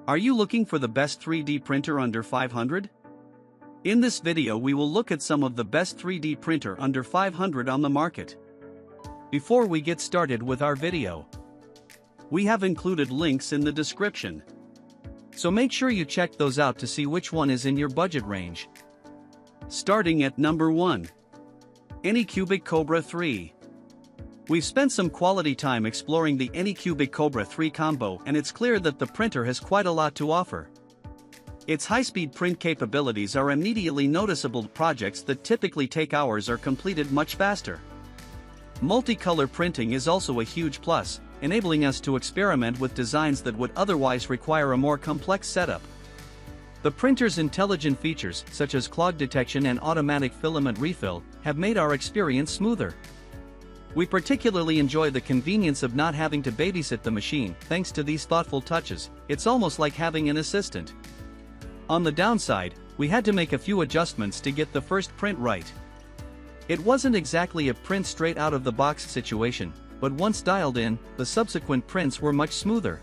Are you looking for the best 3D printer under $500? In this video we will look at some of the best 3D printer under $500 on the market. Before we get started with our video, we have included links in the description. So make sure you check those out to see which one is in your budget range. Starting at number 1. Anycubic Kobra 3. We've spent some quality time exploring the Anycubic Kobra 3 combo, and it's clear that the printer has quite a lot to offer. Its high-speed print capabilities are immediately noticeable. Projects that typically take hours are completed much faster. Multicolor printing is also a huge plus, enabling us to experiment with designs that would otherwise require a more complex setup. The printer's intelligent features, such as clog detection and automatic filament refill, have made our experience smoother. We particularly enjoy the convenience of not having to babysit the machine. Thanks to these thoughtful touches, it's almost like having an assistant. On the downside, we had to make a few adjustments to get the first print right. It wasn't exactly a print straight out of the box situation, but once dialed in, the subsequent prints were much smoother.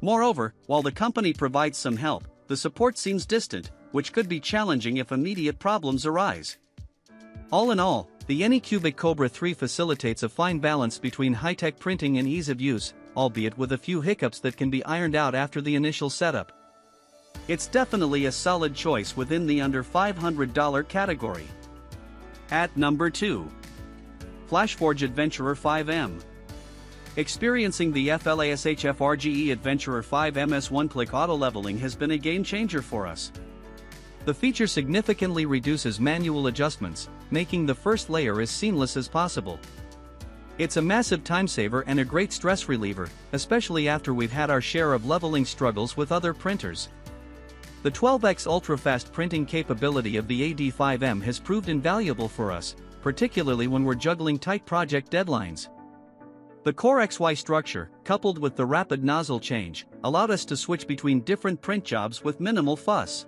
Moreover, while the company provides some help, the support seems distant, which could be challenging if immediate problems arise. All in all, the Anycubic Kobra 3 facilitates a fine balance between high-tech printing and ease of use, albeit with a few hiccups that can be ironed out after the initial setup. It's definitely a solid choice within the under $500 category. At number 2. FLASHFORGE Adventurer 5M. Experiencing the FLASHFORGE Adventurer 5M's one-click auto-leveling has been a game-changer for us. The feature significantly reduces manual adjustments, making the first layer as seamless as possible. It's a massive time saver and a great stress reliever, especially after we've had our share of leveling struggles with other printers. The 12x ultra-fast printing capability of the AD5M has proved invaluable for us, particularly when we're juggling tight project deadlines. The Core XY structure, coupled with the rapid nozzle change, allowed us to switch between different print jobs with minimal fuss.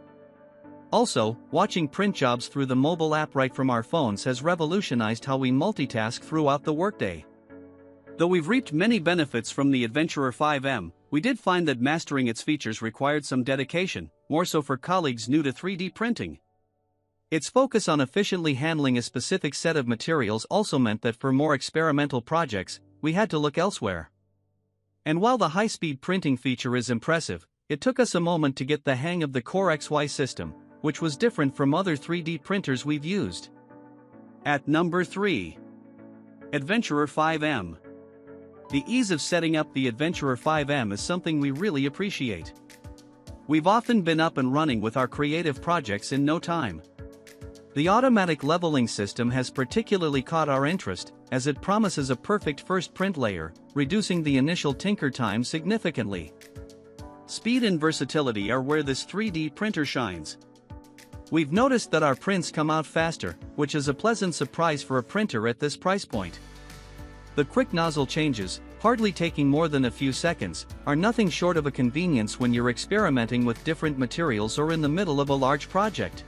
Also, watching print jobs through the mobile app right from our phones has revolutionized how we multitask throughout the workday. Though we've reaped many benefits from the Adventurer 5M, we did find that mastering its features required some dedication, more so for colleagues new to 3D printing. Its focus on efficiently handling a specific set of materials also meant that for more experimental projects, we had to look elsewhere. And while the high-speed printing feature is impressive, it took us a moment to get the hang of the Core XY system, which was different from other 3D printers we've used. At number 3. Adventurer 5M. The ease of setting up the Adventurer 5M is something we really appreciate. We've often been up and running with our creative projects in no time. The automatic leveling system has particularly caught our interest, as it promises a perfect first print layer, reducing the initial tinker time significantly. Speed and versatility are where this 3D printer shines. We've noticed that our prints come out faster, which is a pleasant surprise for a printer at this price point. The quick nozzle changes, hardly taking more than a few seconds, are nothing short of a convenience when you're experimenting with different materials or in the middle of a large project.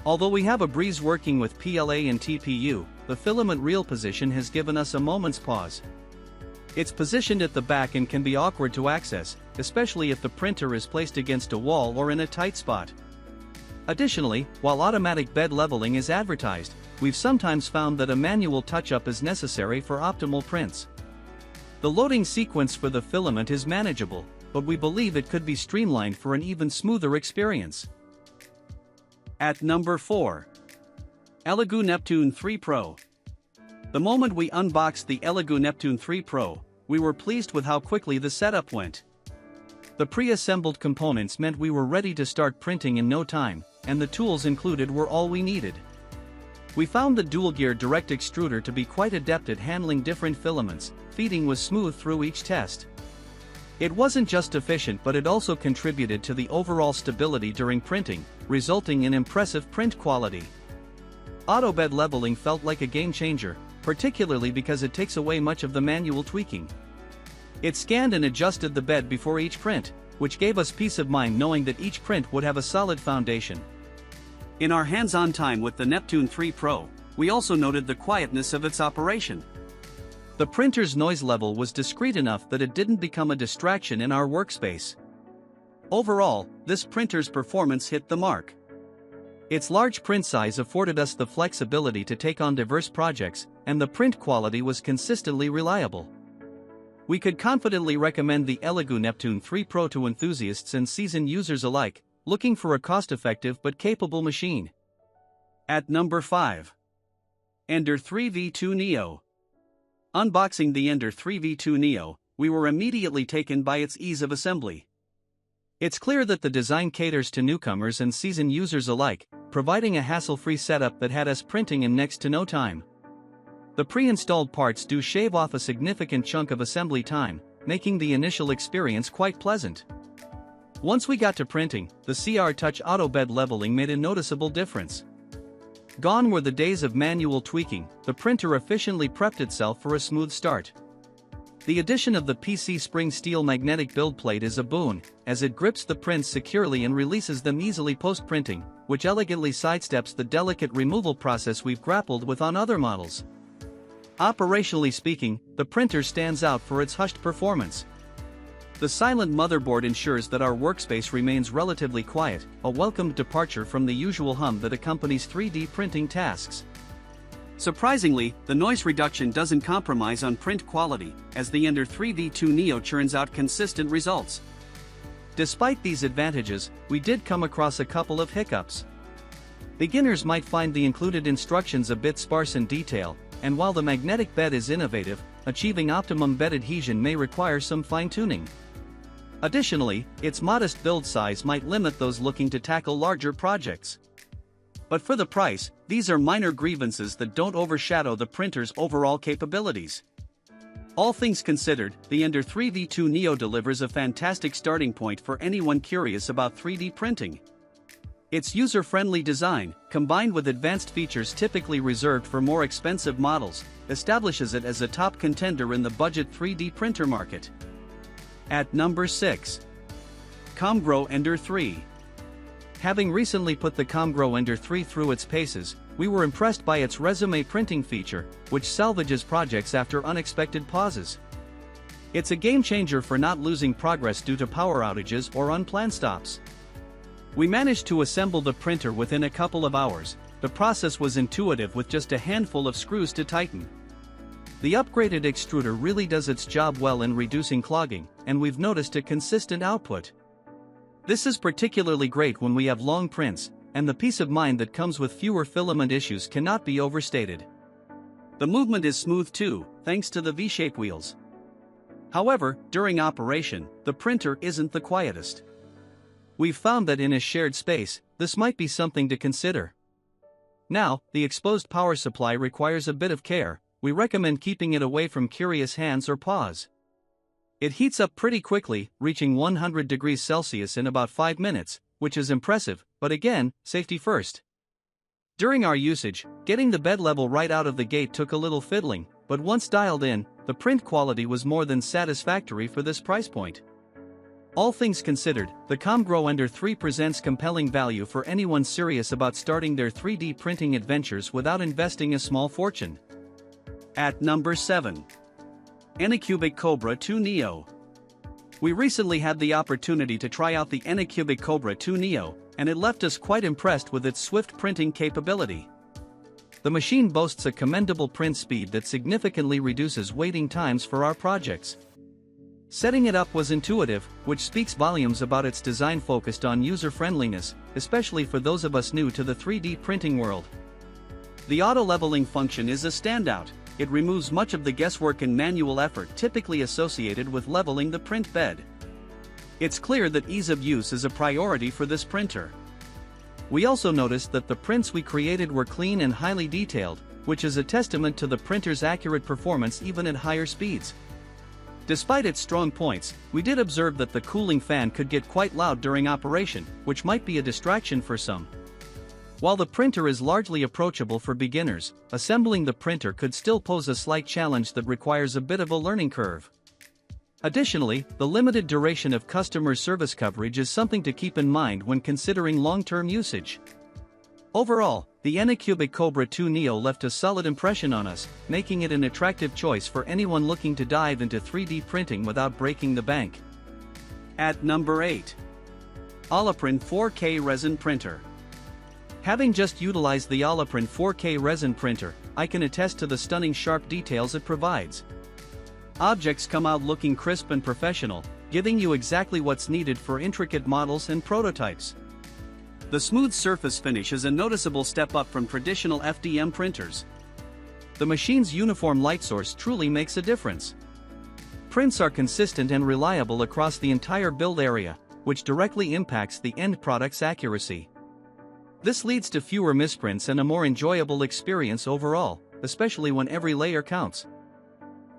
Although we have a breeze working with PLA and TPU, the filament reel position has given us a moment's pause. It's positioned at the back and can be awkward to access, especially if the printer is placed against a wall or in a tight spot. Additionally, while automatic bed leveling is advertised, we've sometimes found that a manual touch-up is necessary for optimal prints. The loading sequence for the filament is manageable, but we believe it could be streamlined for an even smoother experience. At number 4. ELEGOO Neptune 3 Pro. The moment we unboxed the ELEGOO Neptune 3 Pro, we were pleased with how quickly the setup went. The pre-assembled components meant we were ready to start printing in no time, and the tools included were all we needed. We found the dual-gear direct extruder to be quite adept at handling different filaments. Feeding was smooth through each test. It wasn't just efficient, but it also contributed to the overall stability during printing, resulting in impressive print quality. Auto bed leveling felt like a game-changer, particularly because it takes away much of the manual tweaking. It scanned and adjusted the bed before each print, which gave us peace of mind knowing that each print would have a solid foundation. In our hands-on time with the Neptune 3 Pro, we also noted the quietness of its operation. The printer's noise level was discreet enough that it didn't become a distraction in our workspace. Overall, this printer's performance hit the mark. Its large print size afforded us the flexibility to take on diverse projects, and the print quality was consistently reliable. We could confidently recommend the ELEGOO Neptune 3 Pro to enthusiasts and seasoned users alike, looking for a cost-effective but capable machine. At number 5. Ender 3v2 Neo. Unboxing the Ender 3v2 Neo, we were immediately taken by its ease of assembly. It's clear that the design caters to newcomers and seasoned users alike, providing a hassle-free setup that had us printing in next to no time. The pre-installed parts do shave off a significant chunk of assembly time, making the initial experience quite pleasant. Once we got to printing, the CR Touch auto bed leveling made a noticeable difference. Gone were the days of manual tweaking, the printer efficiently prepped itself for a smooth start. The addition of the PC spring steel magnetic build plate is a boon, as it grips the prints securely and releases them easily post-printing, which elegantly sidesteps the delicate removal process we've grappled with on other models. Operationally speaking, the printer stands out for its hushed performance. The silent motherboard ensures that our workspace remains relatively quiet, a welcome departure from the usual hum that accompanies 3D printing tasks. Surprisingly, the noise reduction doesn't compromise on print quality, as the Ender 3v2 Neo churns out consistent results. Despite these advantages, we did come across a couple of hiccups. Beginners might find the included instructions a bit sparse in detail, and while the magnetic bed is innovative, achieving optimum bed adhesion may require some fine-tuning. Additionally, its modest build size might limit those looking to tackle larger projects. But for the price, these are minor grievances that don't overshadow the printer's overall capabilities. All things considered, the Ender 3v2 Neo delivers a fantastic starting point for anyone curious about 3D printing. Its user-friendly design, combined with advanced features typically reserved for more expensive models, establishes it as a top contender in the budget 3D printer market. At number 6. Comgrow Ender 3. Having recently put the Comgrow Ender 3 through its paces, we were impressed by its resume printing feature, which salvages projects after unexpected pauses. It's a game-changer for not losing progress due to power outages or unplanned stops. We managed to assemble the printer within a couple of hours. The process was intuitive with just a handful of screws to tighten. The upgraded extruder really does its job well in reducing clogging, and we've noticed a consistent output. This is particularly great when we have long prints, and the peace of mind that comes with fewer filament issues cannot be overstated. The movement is smooth too, thanks to the V-shape wheels. However, during operation, the printer isn't the quietest. We've found that in a shared space, this might be something to consider. Now, the exposed power supply requires a bit of care. We recommend keeping it away from curious hands or paws. It heats up pretty quickly, reaching 100 degrees Celsius in about 5 minutes, which is impressive, but again, safety first. During our usage, getting the bed level right out of the gate took a little fiddling, but once dialed in, the print quality was more than satisfactory for this price point. All things considered, the Comgrow Ender 3 presents compelling value for anyone serious about starting their 3D printing adventures without investing a small fortune. At number 7. Anycubic Kobra 2 Neo. We recently had the opportunity to try out the Anycubic Kobra 2 Neo, and it left us quite impressed with its swift printing capability. The machine boasts a commendable print speed that significantly reduces waiting times for our projects. Setting it up was intuitive, which speaks volumes about its design focused on user-friendliness, especially for those of us new to the 3D printing world. The auto-leveling function is a standout. It removes much of the guesswork and manual effort typically associated with leveling the print bed. It's clear that ease of use is a priority for this printer. We also noticed that the prints we created were clean and highly detailed, which is a testament to the printer's accurate performance even at higher speeds. Despite its strong points, we did observe that the cooling fan could get quite loud during operation, which might be a distraction for some. While the printer is largely approachable for beginners, assembling the printer could still pose a slight challenge that requires a bit of a learning curve. Additionally, the limited duration of customer service coverage is something to keep in mind when considering long-term usage. Overall, the Anycubic Kobra 2 Neo left a solid impression on us, making it an attractive choice for anyone looking to dive into 3D printing without breaking the bank. At number 8. OLAPRIN 4K Resin Printer. Having just utilized the OLAPRIN 4K Resin Printer, I can attest to the stunning sharp details it provides. Objects come out looking crisp and professional, giving you exactly what's needed for intricate models and prototypes. The smooth surface finish is a noticeable step up from traditional FDM printers. The machine's uniform light source truly makes a difference. Prints are consistent and reliable across the entire build area, which directly impacts the end product's accuracy. This leads to fewer misprints and a more enjoyable experience overall, especially when every layer counts.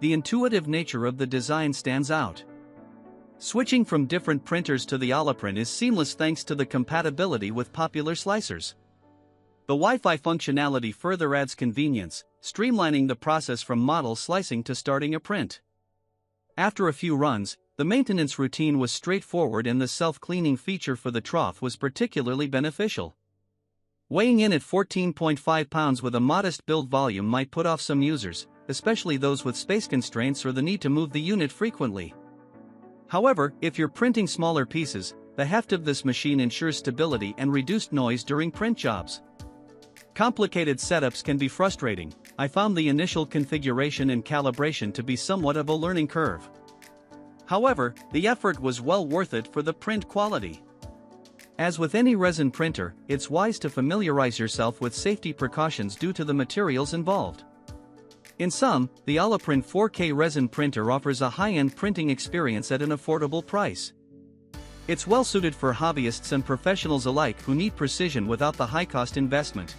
The intuitive nature of the design stands out. Switching from different printers to the OLAPRIN is seamless thanks to the compatibility with popular slicers. The Wi-Fi functionality further adds convenience, streamlining the process from model slicing to starting a print. After a few runs, the maintenance routine was straightforward and the self-cleaning feature for the trough was particularly beneficial. Weighing in at 14.5 pounds with a modest build volume might put off some users, especially those with space constraints or the need to move the unit frequently. However, if you're printing smaller pieces, the heft of this machine ensures stability and reduced noise during print jobs. Complicated setups can be frustrating. I found the initial configuration and calibration to be somewhat of a learning curve. However, the effort was well worth it for the print quality. As with any resin printer, it's wise to familiarize yourself with safety precautions due to the materials involved. In sum, the OLAPRIN 4K Resin Printer offers a high-end printing experience at an affordable price. It's well suited for hobbyists and professionals alike who need precision without the high-cost investment.